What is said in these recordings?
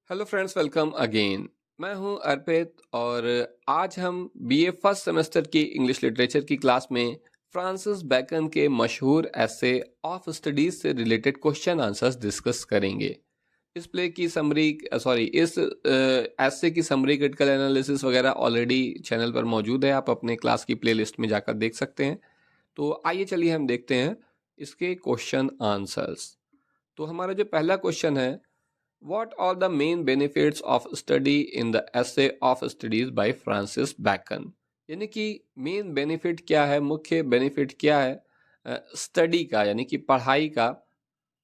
Hello friends, welcome again. मैं हूं अर्पित और आज हम बीए फर्स्ट सेमेस्टर की इंग्लिश लिटरेचर की क्लास में फ्रांसिस बैकन के मशहूर ऐसे ऑफ स्टडीज से रिलेटेड क्वेश्चन आंसर्स डिस्कस करेंगे। इस ऐसे की समरी, क्रिटिकल एनालिसिस वगैरह ऑलरेडी चैनल पर मौजूद है। आप अपने क्लास की प्लेलिस्ट में जाकर देख सकते हैं। तो आइए चलिए हम देखते हैं इसके क्वेश्चन आंसर्स। तो हमारा जो पहला क्वेश्चन है, What are the main benefits of study in the essay of studies by Francis Bacon? यानी कि मेन बेनिफिट क्या है, मुख्य बेनिफिट क्या है स्टडी का, यानी कि पढ़ाई का,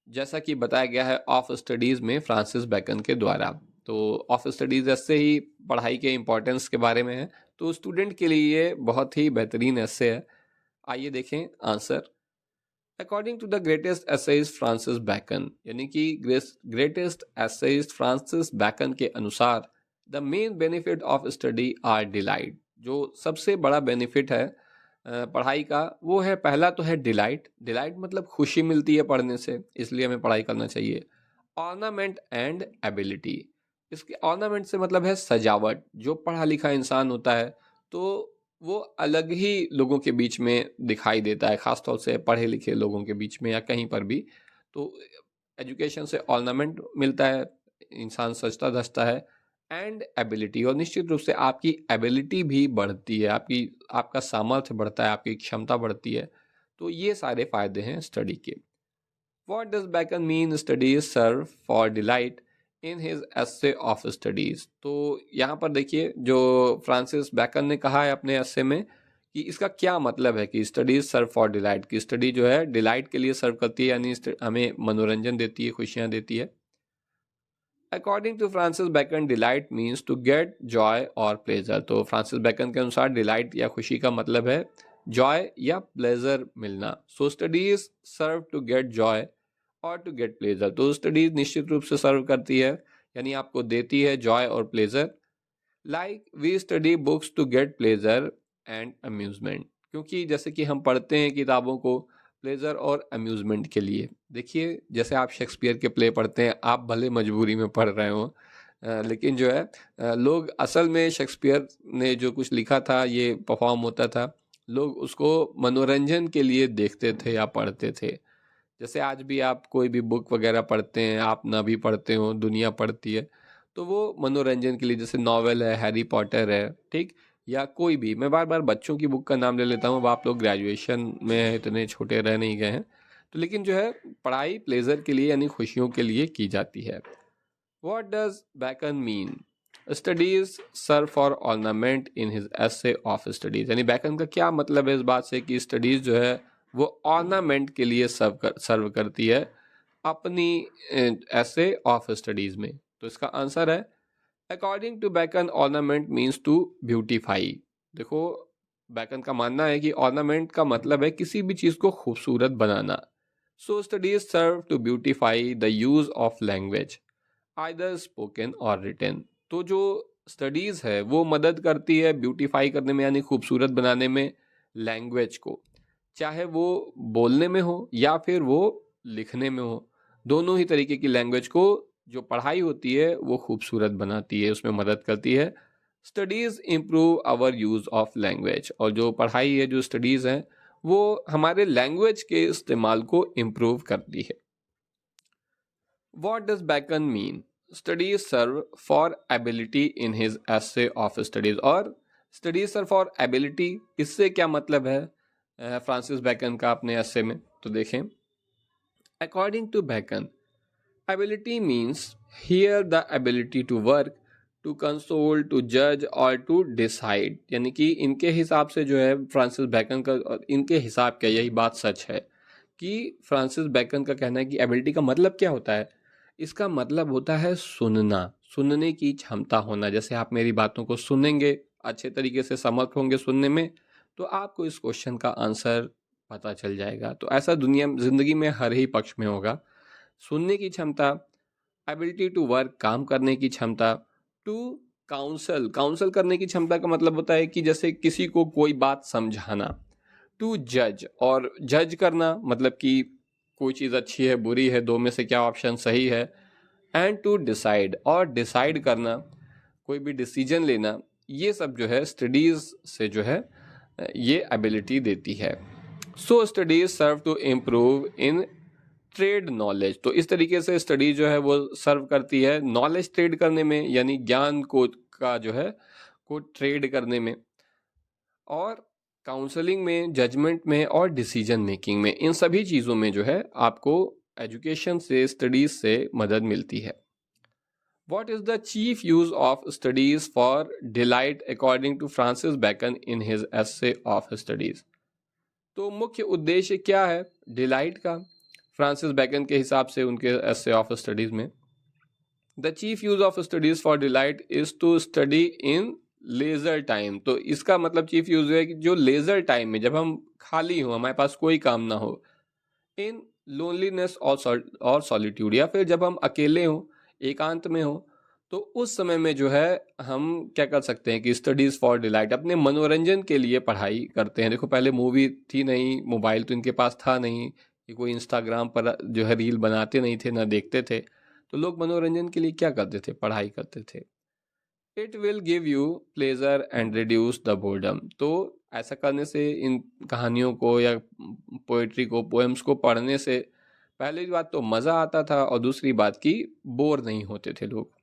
जैसा कि बताया गया है ऑफ स्टडीज में फ्रांसिस बैकन के द्वारा। तो ऑफ स्टडीज ऐसे ही पढ़ाई के इम्पोर्टेंस के बारे में है, तो स्टूडेंट के लिए ये बहुत ही बेहतरीन ऐसे है। आइए देखें answer. According to the greatest essayist Francis Bacon, यानी कि ग्रेटेस्ट एसेइस्ट फ्रांसिस बैकन के अनुसार the main benefit of study are delight. जो सबसे बड़ा बेनिफिट है पढ़ाई का, वो है, पहला तो है डिलाइट। डिलाइट मतलब खुशी मिलती है पढ़ने से, इसलिए हमें पढ़ाई करना चाहिए। ऑर्नामेंट एंड एबिलिटी, इसके ऑर्नामेंट से मतलब है सजावट। जो पढ़ा लिखा इंसान होता है तो वो अलग ही लोगों के बीच में दिखाई देता है, खासतौर से पढ़े लिखे लोगों के बीच में या कहीं पर भी। तो एजुकेशन से ऑर्नामेंट मिलता है, इंसान सजता धजता है। एंड एबिलिटी, और निश्चित रूप से आपकी एबिलिटी भी बढ़ती है, आपका सामर्थ्य बढ़ता है, आपकी क्षमता बढ़ती है। तो ये सारे फायदे हैं स्टडी के। What does Bacon mean studies serve for delight in his essay of studies? तो यहाँ पर देखिए, जो फ्रांसिस बैकन ने कहा है अपने essay में कि इसका क्या मतलब है कि स्टडीज सर्व फॉर डिलाइट, की स्टडी जो है डिलाइट के लिए सर्व करती है, यानी हमें मनोरंजन देती है, खुशियाँ देती है। According to Francis Bacon, delight means to get joy और प्लेजर। तो फ्रांसिस बैकन के अनुसार डिलाइट या खुशी का मतलब है जॉय या प्लेजर मिलना। So studies serve to get joy और टू गेट प्लेजर। तो स्टडीज निश्चित रूप से सर्व करती है, यानी आपको देती है जॉय और pleasure. Like we study books to get pleasure and amusement, क्योंकि जैसे कि हम पढ़ते हैं किताबों को प्लेजर और अम्यूजमेंट के लिए। देखिए, जैसे आप शेक्सपियर के प्ले पढ़ते हैं, आप भले मजबूरी में पढ़ रहे हो, लेकिन जो है लोग असल में शेक्सपियर ने जो कुछ लिखा था, ये परफॉर्म होता था, लोग उसको मनोरंजन के लिए देखते थे या पढ़ते थे। जैसे आज भी आप कोई भी बुक वगैरह पढ़ते हैं, आप ना भी पढ़ते हो, दुनिया पढ़ती है, तो वो मनोरंजन के लिए, जैसे नॉवेल है, हैरी पॉटर है, ठीक, या कोई भी, मैं बार बार बच्चों की बुक का नाम ले लेता हूँ, अब आप लोग ग्रेजुएशन में हैं, इतने छोटे रह नहीं गए हैं, तो लेकिन जो है पढ़ाई प्लेजर के लिए यानी खुशियों के लिए की जाती है। What does Bacon mean studies serve for ornament in his essay of studies, यानी बैकन का क्या मतलब है इस बात से कि स्टडीज जो है वो ऑर्नामेंट के लिए सर्व करती है अपनी ऐसे ऑफ स्टडीज में। तो इसका आंसर है, according to Bacon ornament means to beautify. देखो, बैकन का मानना है कि ऑर्नामेंट का मतलब है किसी भी चीज को खूबसूरत बनाना। So studies serve to beautify the use of language either spoken और रिटन। तो जो स्टडीज है वो मदद करती है ब्यूटीफाई करने में, यानी खूबसूरत बनाने में लैंग्वेज को, चाहे वो बोलने में हो या फिर वो लिखने में हो। दोनों ही तरीके की लैंग्वेज को जो पढ़ाई होती है वो खूबसूरत बनाती है, उसमें मदद करती है। Studies improve our use of language, और जो पढ़ाई है, जो स्टडीज हैं, वो हमारे लैंग्वेज के इस्तेमाल को इम्प्रूव करती है। What does Bacon mean? Studies serve for ability in his essay of studies, और studies serve for ability, इससे क्या मतलब है फ्रांसिस बैकन का अपने essay में? तो देखें, according to Bacon, ability means here the ability to work, to console, to judge और to decide। यानी कि इनके हिसाब से जो है फ्रांसिस बैकन का, और इनके हिसाब क्या, यही बात सच है कि फ्रांसिस बैकन का कहना है कि एबिलिटी का मतलब क्या होता है। इसका मतलब होता है सुनना, सुनने की क्षमता होना। जैसे आप मेरी बातों को सुनेंगे, अच्छे तरीके से समर्थ होंगे सुनने में, तो आपको इस क्वेश्चन का आंसर पता चल जाएगा। तो ऐसा दुनिया जिंदगी में हर ही पक्ष में होगा। सुनने की क्षमता, एबिलिटी टू वर्क, काम करने की क्षमता, टू काउंसल, काउंसल करने की क्षमता का मतलब होता है कि जैसे किसी को कोई बात समझाना। टू जज, और जज करना मतलब कि कोई चीज़ अच्छी है बुरी है, दो में से क्या ऑप्शन सही है, एंड टू डिसाइड, और डिसाइड करना, कोई भी डिसीजन लेना, ये सब जो है स्टडीज से जो है ये एबिलिटी देती है। So studies serve to improve in trade knowledge. तो इस तरीके से स्टडी जो है वो सर्व करती है नॉलेज ट्रेड करने में, यानी ज्ञान को का जो है को ट्रेड करने में, और काउंसलिंग में, जजमेंट में और डिसीजन मेकिंग में, इन सभी चीज़ों में जो है आपको एजुकेशन से, स्टडीज से मदद मिलती है। What is the chief use of studies for delight according to Francis Bacon in his essay of studies? तो मुख्य उद्देश्य क्या है डिलाइट का फ्रांसिस बैकन के हिसाब से उनके एसे ऑफ स्टडीज में? The chief use of studies for delight is to study in leisure time. तो इसका मतलब चीफ यूज है कि जो लेजर टाइम में, जब हम खाली हो, हमारे पास कोई काम ना हो, इन लोनलीनेस और सॉलिट्यूड, या फिर जब हम अकेले हों, एकांत में हो, तो उस समय में जो है हम क्या कर सकते हैं कि स्टडीज़ फॉर डिलाइट, अपने मनोरंजन के लिए पढ़ाई करते हैं। देखो पहले मूवी थी नहीं, मोबाइल तो इनके पास था नहीं, कि कोई इंस्टाग्राम पर जो है रील बनाते नहीं थे, ना देखते थे, तो लोग मनोरंजन के लिए क्या करते थे, पढ़ाई करते थे। It will give you pleasure and reduce the boredom. तो ऐसा करने से, इन कहानियों को या पोएट्री को, पोएम्स को पढ़ने से पहली बात तो मज़ा आता था, और दूसरी बात की बोर नहीं होते थे लोग।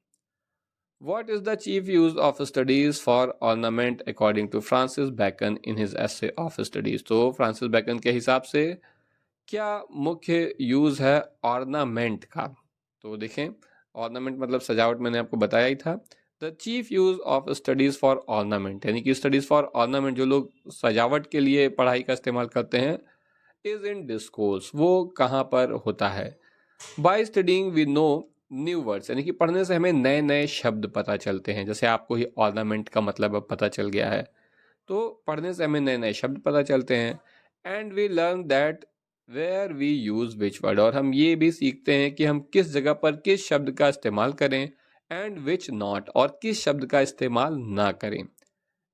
What is the chief use of studies for ornament according to Francis Bacon in his essay of studies? तो फ्रांसिस बैकन के हिसाब से क्या मुख्य यूज है ऑर्नामेंट का? तो देखें, ऑर्नामेंट मतलब सजावट, मैंने आपको बताया ही था। The chief use of studies for ornament, यानी कि स्टडीज फॉर ऑर्नामेंट, जो लोग सजावट के लिए पढ़ाई का इस्तेमाल करते हैं, इज इन डिस्कोर्स। वो कहाँ पर होता है? By studying we know new words, यानी कि पढ़ने से हमें नए नए शब्द पता चलते हैं। जैसे आपको ही ऑर्नामेंट का मतलब अब पता चल गया है, तो पढ़ने से हमें नए नए शब्द पता चलते हैं। And we learn that where we use which word, और हम ये भी सीखते हैं कि हम किस जगह पर किस शब्द का इस्तेमाल करें, एंड विच नॉट, और किस शब्द का इस्तेमाल ना करें।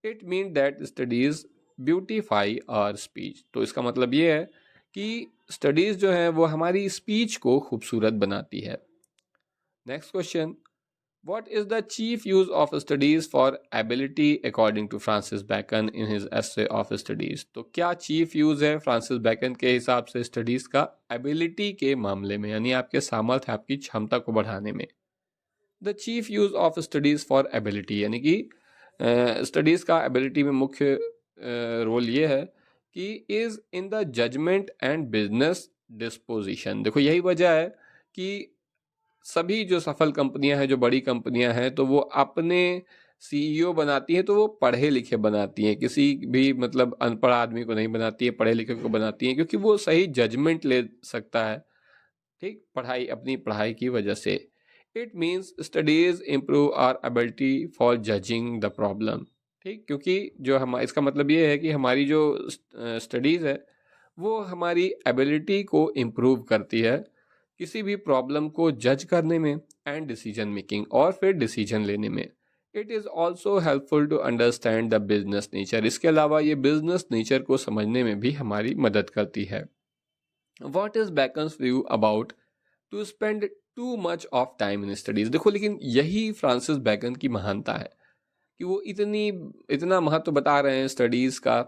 It mean that studies beautify our speech. तो इसका मतलब ये है कि स्टडीज जो है वो हमारी स्पीच को खूबसूरत बनाती है। Next question, what is the chief use of studies for ability according to Francis Bacon in his essay of studies? तो क्या चीफ यूज है फ्रांसिस बैकन के हिसाब से स्टडीज का एबिलिटी के मामले में, यानी आपके सामर्थ्य, आपकी क्षमता को बढ़ाने में? The chief use of studies for ability, यानी कि स्टडीज का एबिलिटी में मुख्य रोल ये है कि is in the judgement and business disposition. देखो यही वजह है कि सभी जो सफल कंपनियां हैं, जो बड़ी कंपनियां हैं, तो वो अपने सीईओ बनाती हैं तो वो पढ़े लिखे बनाती हैं, किसी भी मतलब अनपढ़ आदमी को नहीं बनाती है, पढ़े लिखे को बनाती हैं, क्योंकि वो सही जजमेंट ले सकता है, ठीक, पढ़ाई, अपनी पढ़ाई की वजह से। It means studies improve our ability for judging the problem, ठीक, क्योंकि जो हम, इसका मतलब ये है कि हमारी जो स्टडीज़ है वो हमारी एबिलिटी को इम्प्रूव करती है किसी भी प्रॉब्लम को जज करने में, एंड डिसीजन मेकिंग, और फिर डिसीजन लेने में। It is also helpful to understand the business nature. इसके अलावा ये बिजनेस नेचर को समझने में भी हमारी मदद करती है। What is Bacon's view about to spend too much of time in studies? देखो, लेकिन यही फ्रांसिस बैकन की महानता है कि वो इतना महत्व बता रहे हैं स्टडीज़ का,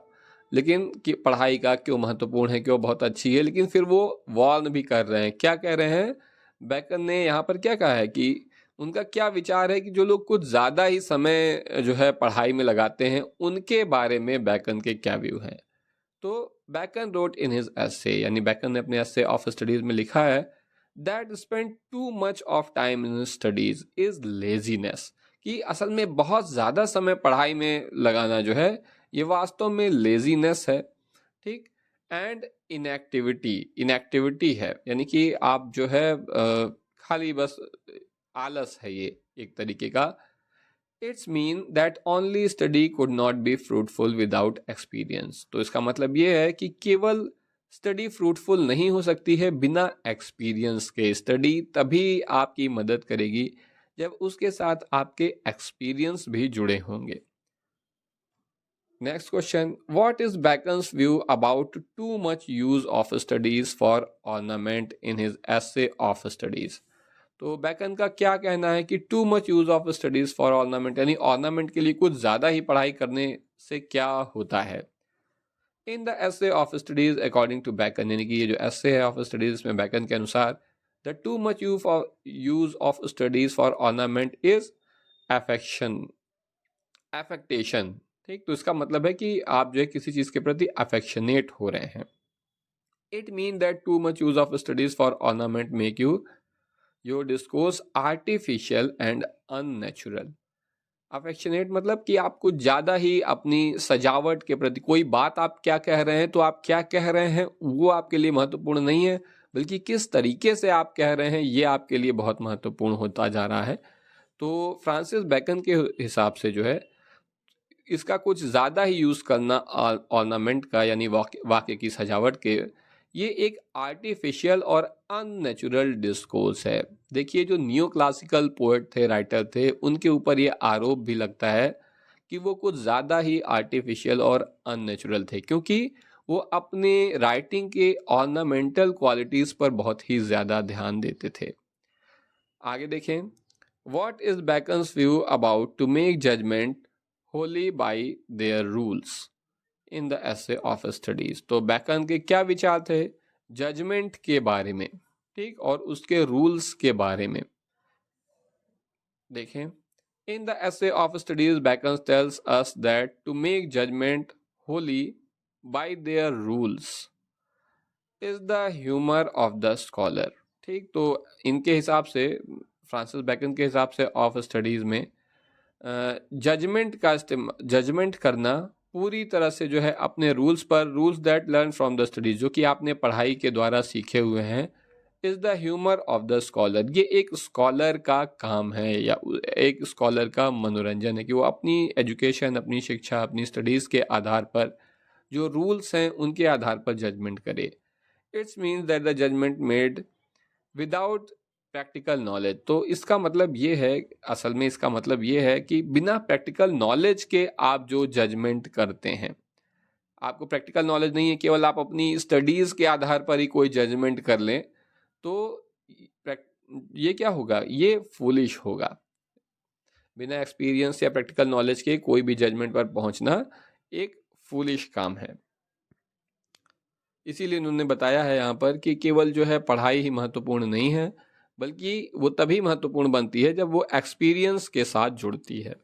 लेकिन कि पढ़ाई का क्यों महत्वपूर्ण है, क्यों बहुत अच्छी है, लेकिन फिर वो वार्न भी कर रहे हैं। क्या कह रहे हैं? बैकन ने यहाँ पर क्या कहा है कि उनका क्या विचार है कि जो लोग कुछ ज़्यादा ही समय जो है पढ़ाई में लगाते हैं, उनके बारे में बैकन के क्या व्यू हैं। तो bacon wrote in his essay, यानी बैकन ने अपने एसे ऑफ स्टडीज में लिखा है that spend too much of time in studies is laziness, कि असल में बहुत ज़्यादा समय पढ़ाई में लगाना जो है ये वास्तव में लेजीनेस है, ठीक, एंड इनएक्टिविटी है, यानी कि आप जो है खाली बस आलस है ये एक तरीके का। It's mean that only study could not be fruitful without experience. तो इसका मतलब ये है कि केवल स्टडी फ्रूटफुल नहीं हो सकती है बिना एक्सपीरियंस के। स्टडी तभी आपकी मदद करेगी जब उसके साथ आपके एक्सपीरियंस भी जुड़े होंगे। Next question, what is Bacon's view about too much use of studies for ornament in his essay of studies? तो बैकन का क्या कहना है कि too much use of studies for ornament, यानी ऑर्नामेंट के लिए कुछ ज्यादा ही पढ़ाई करने से क्या होता है। In the essay of studies according to Bacon, यानी कि ये जो एसे है ऑफ स्टडीज में बैकन के अनुसार the too much use of studies for ornament is affectation. ठीक, तो इसका मतलब है कि आप जो है किसी चीज के प्रति अफेक्शनेट हो रहे हैं। It mean that to much use of studies for ornament make you your discourse artificial and unnatural. Affectionate मतलब कि आप कुछ ज्यादा ही अपनी सजावट के प्रति, कोई बात आप क्या कह रहे हैं तो आप क्या कह रहे हैं वो आपके लिए महत्वपूर्ण नहीं है, बल्कि किस तरीके से आप कह रहे हैं ये आपके लिए बहुत महत्वपूर्ण होता जा रहा है। तो फ्रांसिस बैकन के हिसाब से जो है इसका कुछ ज़्यादा ही यूज़ करना ऑर्नामेंट का, यानी वाक्य की सजावट के, ये एक आर्टिफिशियल और अननेचुरल डिस्कोर्स है। देखिए, जो नियो क्लासिकल पोएट थे, राइटर थे, उनके ऊपर ये आरोप भी लगता है कि वो कुछ ज़्यादा ही आर्टिफिशियल और अननेचुरल थे, क्योंकि वो अपने राइटिंग के ऑर्नामेंटल क्वालिटीज़ पर बहुत ही ज़्यादा ध्यान देते थे। आगे देखें, what is Bacon's view about to make judgement wholly by their rules in the essay of studies. तो बैकन के क्या विचार थे जजमेंट के बारे में, ठीक, और उसके रूल्स के बारे में। देखें, in the essay of studies Bacon tells us that to make judgement wholly by their rules is the humour of the scholar. ठीक, तो इनके हिसाब से, फ्रांसिस बैकन के हिसाब से ऑफ स्टडीज में जजमेंट करना पूरी तरह से जो है अपने रूल्स पर, rules that learn from the studies, जो कि आपने पढ़ाई के द्वारा सीखे हुए हैं, is the humour of the scholar. ये एक स्कॉलर का काम है या एक स्कॉलर का मनोरंजन है कि वो अपनी एजुकेशन, अपनी शिक्षा, अपनी स्टडीज के आधार पर जो रूल्स हैं उनके आधार पर जजमेंट करे। It's means that the judgement made without practical knowledge. तो इसका मतलब ये है, असल में इसका मतलब ये है कि बिना प्रैक्टिकल नॉलेज के आप जो जजमेंट करते हैं, आपको प्रैक्टिकल नॉलेज नहीं है, केवल आप अपनी स्टडीज के आधार पर ही कोई जजमेंट कर लें, तो ये क्या होगा, ये फूलिश होगा। बिना एक्सपीरियंस या प्रैक्टिकल नॉलेज के कोई भी जजमेंट पर पहुंचना एक फूलिश काम है। इसीलिए उन्होंने बताया है यहाँ पर कि केवल जो है पढ़ाई ही महत्वपूर्ण नहीं है, बल्कि वो तभी महत्वपूर्ण बनती है जब वो एक्सपीरियंस के साथ जुड़ती है।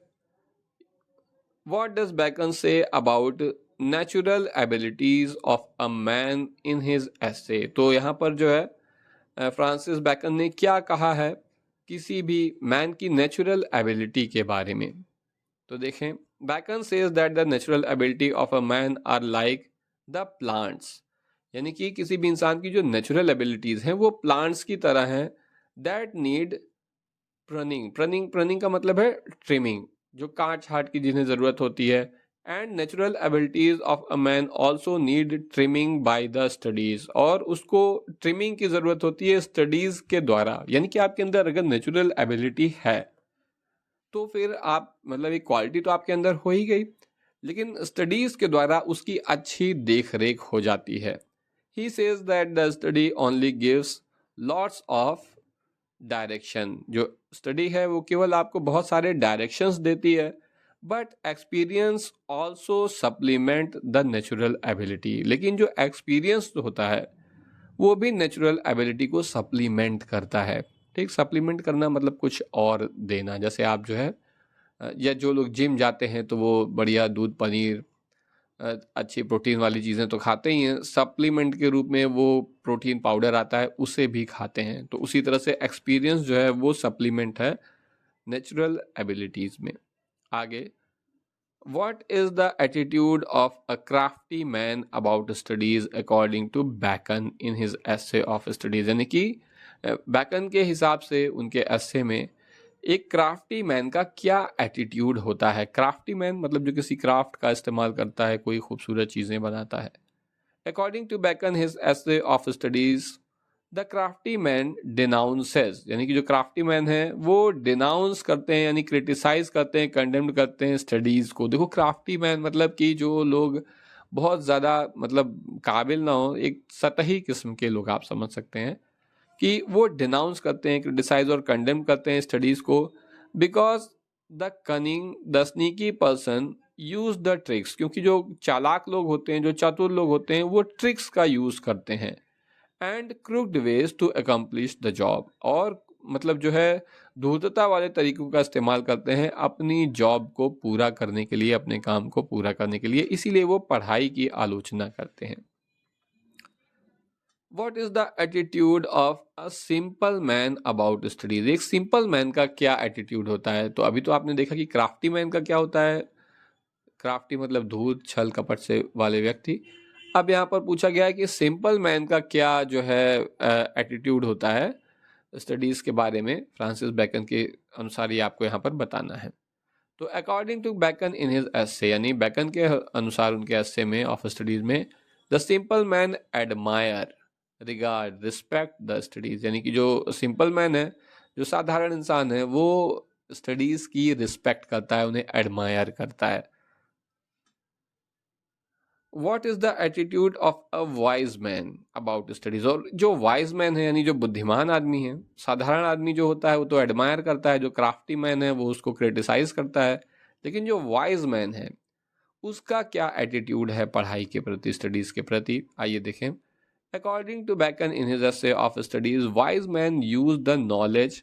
What does Bacon say about natural abilities of a man in his essay? तो यहाँ पर जो है फ्रांसिस बैकन ने क्या कहा है किसी भी मैन की नेचुरल एबिलिटी के बारे में। तो देखें, Bacon says that the natural ability of a man are like the plants, यानी कि किसी भी इंसान की जो नेचुरल एबिलिटीज हैं वो प्लांट्स की तरह हैं। दैट नीड प्रूनिंग का मतलब है ट्रिमिंग, जो काट छाट की जिन्हें जरूरत होती है। And natural abilities of a man also need trimming by the studies, और उसको ट्रिमिंग की जरूरत होती है स्टडीज के द्वारा। यानी कि आपके अंदर अगर नेचुरल एबिलिटी है तो फिर आप, मतलब एक क्वालिटी तो आपके अंदर हो ही गई, लेकिन स्टडीज के द्वारा उसकी अच्छी देख रेख हो जाती है। He says that the study only gives lots of direction. जो स्टडी है वो केवल आपको बहुत सारे डायरेक्शंस देती है, but experience also supplement the natural ability. लेकिन जो एक्सपीरियंस होता है वो भी नेचुरल एबिलिटी को सप्लीमेंट करता है। ठीक, सप्लीमेंट करना मतलब कुछ और देना। जैसे आप जो है, या जो लोग जिम जाते हैं तो वो बढ़िया दूध, पनीर, अच्छी प्रोटीन वाली चीज़ें तो खाते ही हैं, सप्लीमेंट के रूप में वो प्रोटीन पाउडर आता है उसे भी खाते हैं। तो उसी तरह से एक्सपीरियंस जो है वो सप्लीमेंट है नेचुरल एबिलिटीज़ में। आगे, what is the attitude of a crafty man about studies according to Bacon in his essay of studies. यानी कि बैकन के हिसाब से उनके एसे में एक क्राफ्टी मैन का क्या एटीट्यूड होता है। क्राफ्टी मैन मतलब जो किसी क्राफ्ट का इस्तेमाल करता है, कोई खूबसूरत चीज़ें बनाता है। According to Bacon his essay of studies the crafty man denounces, यानी कि जो क्राफ्टी मैन है वो डिनाउंस करते हैं, यानी क्रिटिसाइज करते हैं, कंडेम्ड करते हैं स्टडीज़ को। देखो, क्राफ्टी मैन मतलब कि जो लोग बहुत ज़्यादा मतलब काबिल ना हो, एक सतही किस्म के लोग आप समझ सकते हैं कि वो डिनाउंस करते हैं, क्रिटिसाइज और कंडेम करते हैं स्टडीज़ को, because the cunning the sneaky person use the tricks, क्योंकि जो चालाक लोग होते हैं, जो चतुर लोग होते हैं, वो ट्रिक्स का यूज करते हैं, and crooked ways to accomplish the job, और मतलब जो है धूर्तता वाले तरीकों का इस्तेमाल करते हैं अपनी जॉब को पूरा करने के लिए, अपने काम को पूरा करने के लिए, इसीलिए वो पढ़ाई की आलोचना करते हैं। What is the attitude of a simple man about studies? एक सिंपल मैन का क्या एटीट्यूड होता है? तो अभी तो आपने देखा कि क्राफ्टी मैन का क्या होता है, क्राफ्टी मतलब धूर्त छल कपट से वाले व्यक्ति। अब यहाँ पर पूछा गया है कि सिंपल मैन का क्या जो है एटीट्यूड होता है स्टडीज के बारे में, फ्रांसिस बैकन के अनुसार ये आपको यहाँ पर बताना है। तो according to Bacon in his essay, यानी बैकन के अनुसार उनके एस्से में ऑफ स्टडीज में, the simple man admire regard respect the studies, यानी कि जो सिंपल मैन है, जो साधारण इंसान है, वो स्टडीज की रिस्पेक्ट करता है, उन्हें एडमायर करता है। What is the attitude of a wise man about studies? और जो वाइज मैन है, यानी जो बुद्धिमान आदमी है, साधारण आदमी जो होता है वो तो एडमायर करता है, जो क्राफ्टी मैन है वो उसको क्रिटिसाइज करता है, लेकिन जो वाइज मैन है उसका क्या एटीट्यूड है पढ़ाई के प्रति, स्टडीज के प्रति, आइए देखें। According to Bacon in his essay of studies, wise man use the knowledge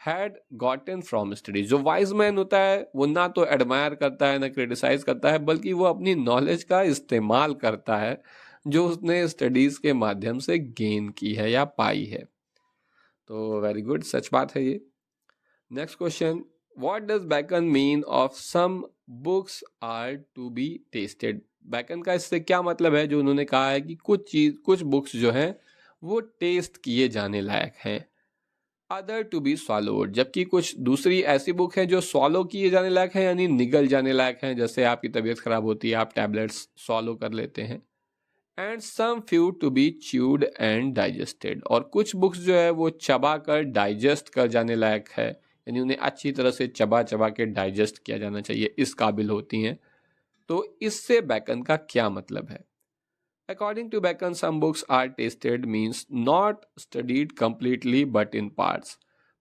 had gotten from studies. जो वाइज मैन होता है वो ना तो एडमायर करता है ना क्रिटिसाइज करता है, बल्कि वो अपनी नॉलेज का इस्तेमाल करता है जो उसने स्टडीज के माध्यम से गेन की है या पाई है। तो वेरी गुड, सच बात है ये। Next question, what does Bacon mean of some books are to be tasted? Bacon का इससे क्या मतलब है जो उन्होंने कहा है कि कुछ बुक्स जो हैं वो टेस्ट किए जाने लायक हैं, अदर टू बी swallowed, जबकि कुछ दूसरी ऐसी बुक है जो सॉलो किए जाने लायक है, यानी निगल जाने लायक है, जैसे आपकी तबीयत खराब होती है, आप टैबलेट्स सॉलो कर लेते हैं। And some few to be chewed and digested, और कुछ बुक्स जो है वो चबा कर डाइजेस्ट कर जाने लायक है, यानी उन्हें अच्छी तरह से चबा चबा के डाइजेस्ट किया जाना चाहिए, इस काबिल होती हैं। तो इससे बैकन का क्या मतलब है? According to Bacon, some books are tasted means not studied completely but in parts.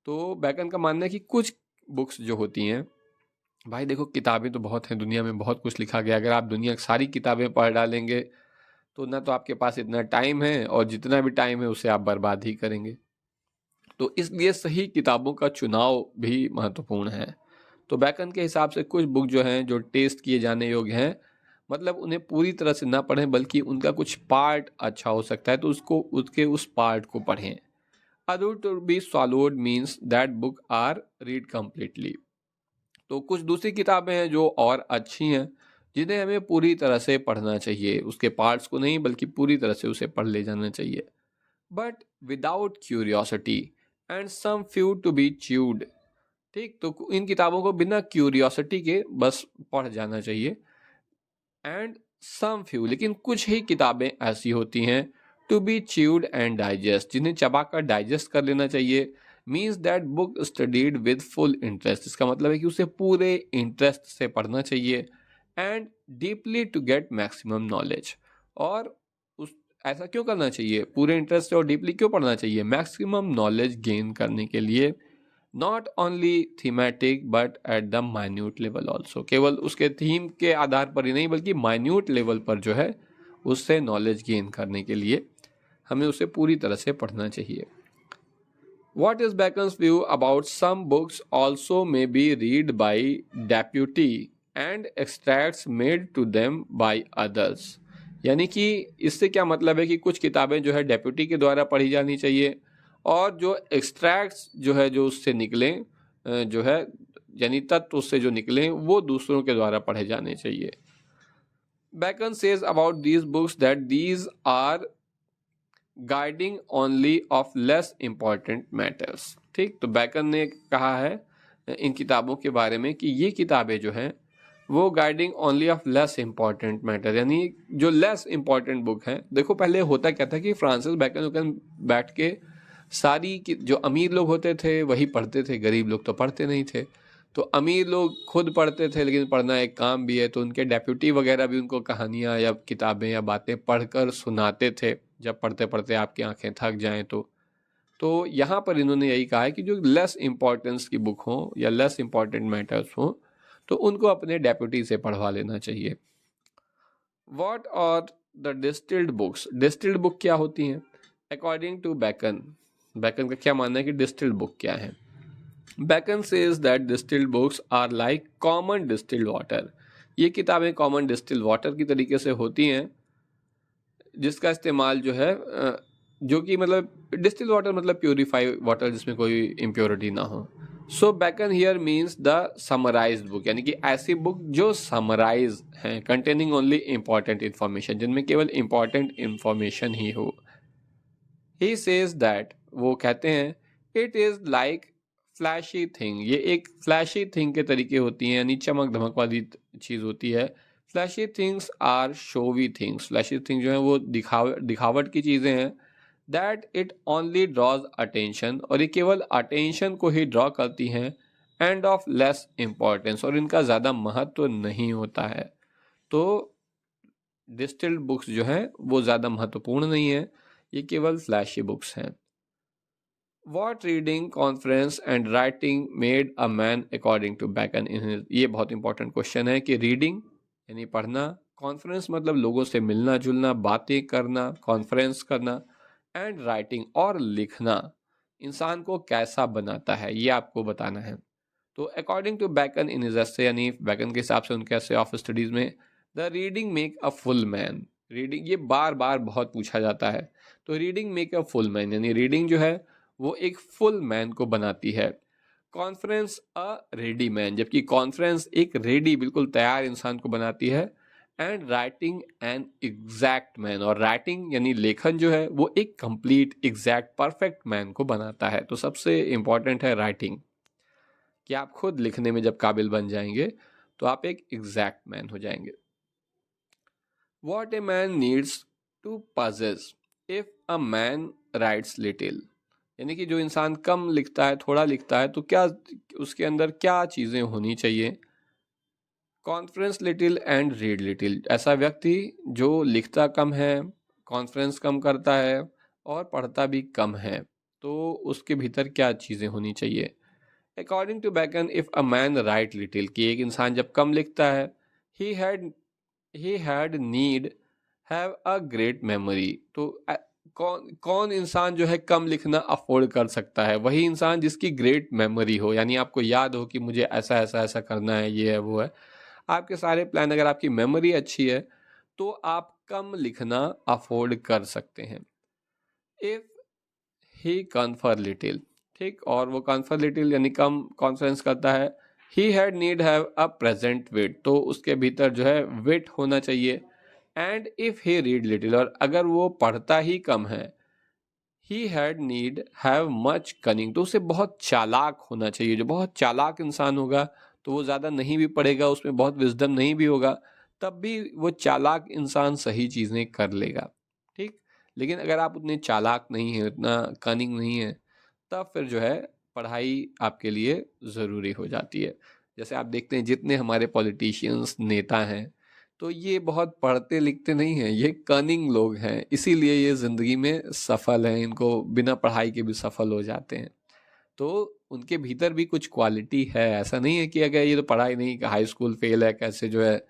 तो बैकन का मानना है कि कुछ बुक्स जो होती हैं, भाई देखो किताबें तो बहुत हैं, दुनिया में बहुत कुछ लिखा गया, अगर आप दुनिया की सारी किताबें पढ़ डालेंगे तो ना तो आपके पास इतना टाइम है, और जितना भी टाइम है उसे आप बर्बाद ही करेंगे। तो इसलिए सही किताबों का चुनाव भी महत्वपूर्ण है। तो बैकन के हिसाब से कुछ बुक जो हैं जो टेस्ट किए जाने योग्य हैं, मतलब उन्हें पूरी तरह से ना पढ़ें बल्कि उनका कुछ पार्ट अच्छा हो सकता है तो उसको उसके उस पार्ट को पढ़ें। Other to be swallowed means that book are read completely. तो कुछ दूसरी किताबें हैं जो और अच्छी हैं, जिन्हें हमें पूरी तरह से पढ़ना चाहिए, उसके पार्ट्स को नहीं बल्कि पूरी तरह से उसे पढ़ ले जाना चाहिए। But without curiosity and some few to be chewed. ठीक, तो इन किताबों को बिना क्यूरियोसिटी के बस पढ़ जाना चाहिए। एंड सम फ्यू, लेकिन कुछ ही किताबें ऐसी होती हैं to be chewed and digest, जिन्हें चबाकर डाइजेस्ट कर लेना चाहिए। Means that book studied with full interest, इसका मतलब है कि उसे पूरे इंटरेस्ट से पढ़ना चाहिए। And deeply to get maximum knowledge, और उस ऐसा क्यों करना चाहिए, पूरे इंटरेस्ट से और डीपली क्यों पढ़ना चाहिए? मैक्सिमम नॉलेज गेन करने के लिए, not only thematic but at the minute level also, केवल उसके थीम के आधार पर ही नहीं बल्कि माइन्यूट लेवल पर जो है उससे नॉलेज गेन करने के लिए हमें उसे पूरी तरह से पढ़ना चाहिए। What is Bacon's view about some books also may be read by deputy and extracts made to them by others? यानी कि इससे क्या मतलब है कि कुछ किताबें जो है डेप्यूटी के द्वारा पढ़ी जानी चाहिए, और जो एक्सट्रैक्ट्स जो है जो उससे निकले जो है यानी तत्व उससे जो निकले वो दूसरों के द्वारा पढ़े जाने चाहिए। Bacon says about these books that these are guiding only of less important matters. ठीक, तो बैकन ने कहा है इन किताबों के बारे में कि ये किताबें जो हैं वो guiding only of less important matter, यानी जो लेस इंपॉर्टेंट बुक हैं। देखो पहले होता क्या था कि फ्रांसिस बैकन बैठ के सारी जो अमीर लोग होते थे वही पढ़ते थे, गरीब लोग तो पढ़ते नहीं थे। तो अमीर लोग खुद पढ़ते थे, लेकिन पढ़ना एक काम भी है, तो उनके डेप्यूटी वगैरह भी उनको कहानियाँ या किताबें या बातें पढ़कर सुनाते थे, जब पढ़ते पढ़ते आपकी आंखें थक जाएं तो। तो यहाँ पर इन्होंने यही कहा है कि जो लेस इम्पोर्टेंस की बुक हो या लेस इम्पोर्टेंट मैटर्स हो तो उनको अपने डेप्यूटी से पढ़वा लेना चाहिए। What are the distilled books? Distilled book क्या होती हैं? अकॉर्डिंग टू बैकन, बैकन का क्या मानना है कि डिस्टिल्ड बुक क्या है? Bacon says that distilled books are like common distilled water. ये किताबें कॉमन डिस्टिल्ड वाटर की तरीके से होती हैं जिसका इस्तेमाल जो है जो कि मतलब डिस्टिल वाटर मतलब प्योरीफाई वाटर जिसमें कोई इम्प्योरिटी ना हो। So Bacon here means the summarized book, यानी कि ऐसी बुक जो समराइज हैं, कंटेनिंग ओनली इम्पॉर्टेंट इन्फॉर्मेशन, जिनमें केवल इम्पॉर्टेंट इन्फॉर्मेशन ही हो। ही सेज दैट, वो कहते हैं, it is like flashy thing, ये एक फ्लैशी थिंग के तरीके होती हैं, यानी चमक धमक वाली चीज़ होती है। Flashy things or showy things, flashy thing जो है वो दिखावट की चीज़ें हैं। That it only draws attention, और ये केवल अटेंशन को ही ड्रॉ करती हैं, एंड ऑफ लेस इम्पॉर्टेंस, और इनका ज़्यादा महत्व नहीं होता है। तो डिस्टिल्ड बुक्स जो हैं वो ज़्यादा महत्वपूर्ण नहीं है, ये केवल फ्लैशी बुक्स हैं। What reading, conference and writing made a man according to Bacon in his, ये बहुत इंपॉर्टेंट क्वेश्चन है कि रीडिंग यानी पढ़ना, कॉन्फ्रेंस मतलब लोगों से मिलना जुलना, बातें करना, कॉन्फ्रेंस करना, एंड राइटिंग और लिखना इंसान को कैसा बनाता है ये आपको बताना है। तो according to Bacon in his essay, यानी बैकन के हिसाब से उनके एसे ऑफ स्टडीज में, the reading make a full man, reading ये बार बार बहुत पूछा जाता है। तो reading make a full man, यानी रीडिंग जो है वो एक फुल मैन को बनाती है। कॉन्फ्रेंस अ रेडी मैन, जबकि कॉन्फ्रेंस एक रेडी बिल्कुल तैयार इंसान को बनाती है। And writing an exact man, और राइटिंग यानी लेखन जो है वो एक कंप्लीट एग्जैक्ट परफेक्ट मैन को बनाता है। तो सबसे इंपॉर्टेंट है राइटिंग, कि आप खुद लिखने में जब काबिल बन जाएंगे तो आप एक एग्जैक्ट मैन हो जाएंगे। What a man needs to possess if a man writes little, यानी कि जो इंसान कम लिखता है, थोड़ा लिखता है, तो क्या उसके अंदर क्या चीज़ें होनी चाहिए? Conference little and read little, ऐसा व्यक्ति जो लिखता कम है, कॉन्फ्रेंस कम करता है और पढ़ता भी कम है, तो उसके भीतर क्या चीज़ें होनी चाहिए? According to Bacon, if a man write little, कि एक इंसान जब कम लिखता है, he had need have a great memory, तो कौन कौन इंसान जो है कम लिखना अफोर्ड कर सकता है? वही इंसान जिसकी ग्रेट मेमोरी हो, यानी आपको याद हो कि मुझे ऐसा ऐसा ऐसा करना है, ये है वो है, आपके सारे प्लान, अगर आपकी मेमोरी अच्छी है तो आप कम लिखना अफोर्ड कर सकते हैं। इफ ही कन्फर लिटिल, ठीक, और वो कन्फर लिटिल यानी कम कॉन्फ्रेंस करता है। He had need have a present wit, तो उसके भीतर जो है विट होना चाहिए। And if he read little, और अगर वो पढ़ता ही कम है, he had need have much cunning, तो उसे बहुत चालाक होना चाहिए। जो बहुत चालाक इंसान होगा तो वो ज़्यादा नहीं भी पढ़ेगा, उसमें बहुत विजडम नहीं भी होगा, तब भी वो चालाक इंसान सही चीज़ें कर लेगा, ठीक। लेकिन अगर आप उतने चालाक नहीं हैं, उतना कनिंग नहीं है, तब फिर जो है पढ़ाई आपके लिए ज़रूरी हो जाती है। जैसे आप देखते हैं जितने हमारे पॉलिटिशियंस, नेता हैं, तो ये बहुत पढ़ते लिखते नहीं हैं, ये कनिंग लोग हैं, इसीलिए ये ज़िंदगी में सफल हैं, इनको बिना पढ़ाई के भी सफल हो जाते हैं। तो उनके भीतर भी कुछ क्वालिटी है, ऐसा नहीं है कि अगर ये तो पढ़ाई नहीं, हाई स्कूल फेल है, कैसे जो है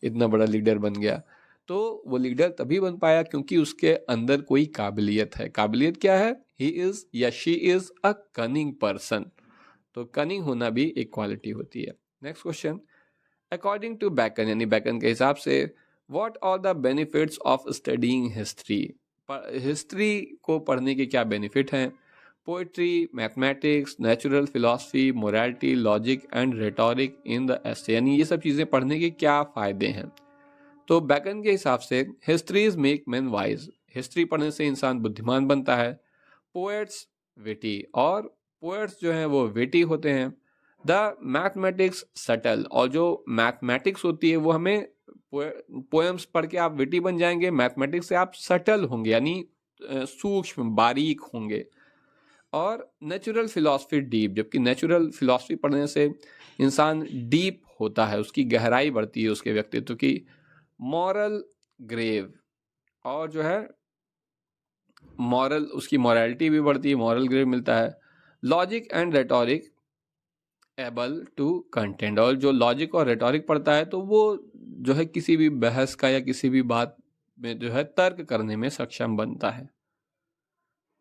इतना बड़ा लीडर बन गया। तो वो लीडर तभी बन पाया क्योंकि उसके अंदर कोई काबिलियत है। काबिलियत क्या है? ही इज़ या she is a cunning person. तो कनिंग होना भी एक क्वालिटी होती है। Next question, according to Bacon, यानी बैकन के हिसाब से, what are the benefits of studying history, history को पढ़ने के क्या बेनिफिट हैं? Poetry, mathematics, natural philosophy, morality, logic and rhetoric in the essay, यानी ये सब चीज़ें पढ़ने के क्या फ़ायदे हैं? तो बैकन के हिसाब से histories make man wise, history पढ़ने से इंसान बुद्धिमान बनता है। पोएट्स विटी, और पोएट्स जो हैं वो विटी होते हैं। द मैथमेटिक्स सटल, और जो मैथमेटिक्स होती है वो हमें, पोएम्स पढ़ के आप विटी बन जाएंगे, मैथमेटिक्स से आप सटल होंगे, यानी सूक्ष्म बारीक होंगे। और नेचुरल फिलॉसफी डीप, जबकि नेचुरल फिलॉसफी पढ़ने से इंसान डीप होता है, उसकी गहराई बढ़ती है उसके व्यक्तित्व की। मॉरल ग्रेव, और जो है मॉरल, उसकी मॉरलिटी भी बढ़ती है, मॉरल ग्रेड मिलता है। Logic and rhetoric able to content, और जो लॉजिक और रेटोरिक पढ़ता है तो वो जो है किसी भी बहस का या किसी भी बात में जो है तर्क करने में सक्षम बनता है।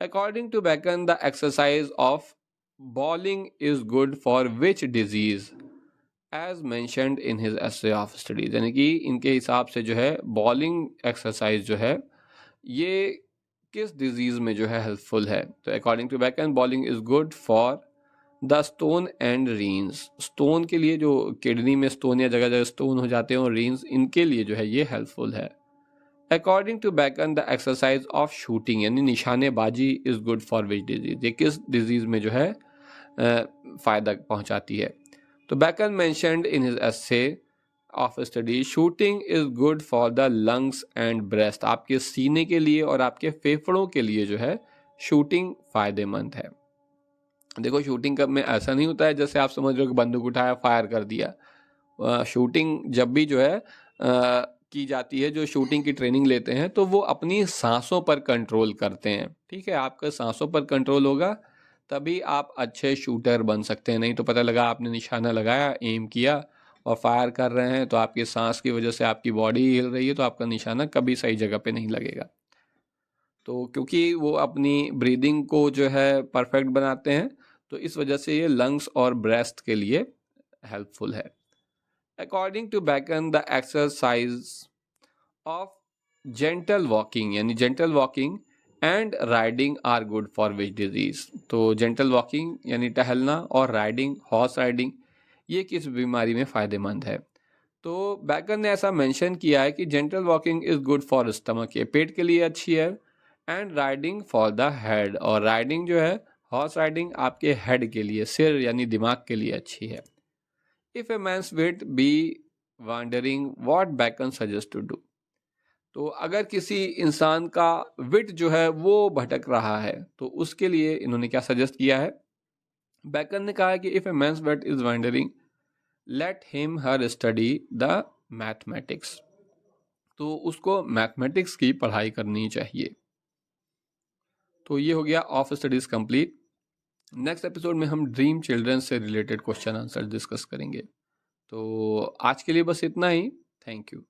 According to Bacon the exercise of bowling is good for which disease as mentioned in his essay of studies, यानी कि इनके हिसाब से जो है बॉलिंग एक्सरसाइज जो है ये किस डिजीज में जो है हेल्पफुल है। तो according to Bacon bowling is good for the stone and reins, stone के लिए, जो किडनी में स्टोन या जगह जगह स्टोन हो जाते हैं, और रीन्स, इनके लिए जो है ये हेल्पफुल है। According to Bacon the exercise of shooting यानी निशानेबाजी is good for which disease, ये किस डिजीज में जो है फायदा पहुंचाती है। तो bacon mentioned in his essay of study shooting is good for the lungs and breast, आपके सीने के लिए और आपके फेफड़ों के लिए जो है शूटिंग फायदेमंद है। देखो शूटिंग कब में ऐसा नहीं होता है जैसे आप समझ रहे हो कि बंदूक उठाया फायर कर दिया। शूटिंग जब भी जो है की जाती है, जो शूटिंग की ट्रेनिंग लेते हैं तो वो अपनी सांसों पर कंट्रोल करते हैं। ठीक है, आपका सांसों पर कंट्रोल होगा तभी आप अच्छे शूटर बन सकते हैं। नहीं तो पता लगा आपने निशाना लगाया, एम किया और फायर कर रहे हैं तो आपकी सांस की वजह से आपकी बॉडी हिल रही है तो आपका निशाना कभी सही जगह पे नहीं लगेगा। तो क्योंकि वो अपनी ब्रीदिंग को जो है परफेक्ट बनाते हैं तो इस वजह से ये लंग्स और ब्रेस्ट के लिए हेल्पफुल है। According to Bacon the exercise of gentle walking यानी gentle walking and riding are good for which disease, तो जेंटल वॉकिंग यानी टहलना और राइडिंग, हॉर्स राइडिंग, ये किस बीमारी में फ़ायदेमंद है। तो बैकन ने ऐसा मेंशन किया है कि gentle walking is good for stomach, ये पेट के लिए अच्छी है, and riding for the head, और राइडिंग जो है हॉर्स राइडिंग आपके हेड के लिए, सिर यानी दिमाग के लिए अच्छी है। If a man's wit be wandering what Bacon suggest to do, तो अगर किसी इंसान का विट जो है वो भटक रहा है तो उसके लिए इन्होंने क्या सजेस्ट किया है। बैकन ने कहा है कि if a man's wit is wandering let him her study the mathematics, तो उसको मैथमेटिक्स की पढ़ाई करनी चाहिए। तो ये हो गया of studies complete. Next episode में हम ड्रीम चिल्ड्रन से रिलेटेड क्वेश्चन आंसर डिस्कस करेंगे। तो आज के लिए बस इतना ही। Thank you.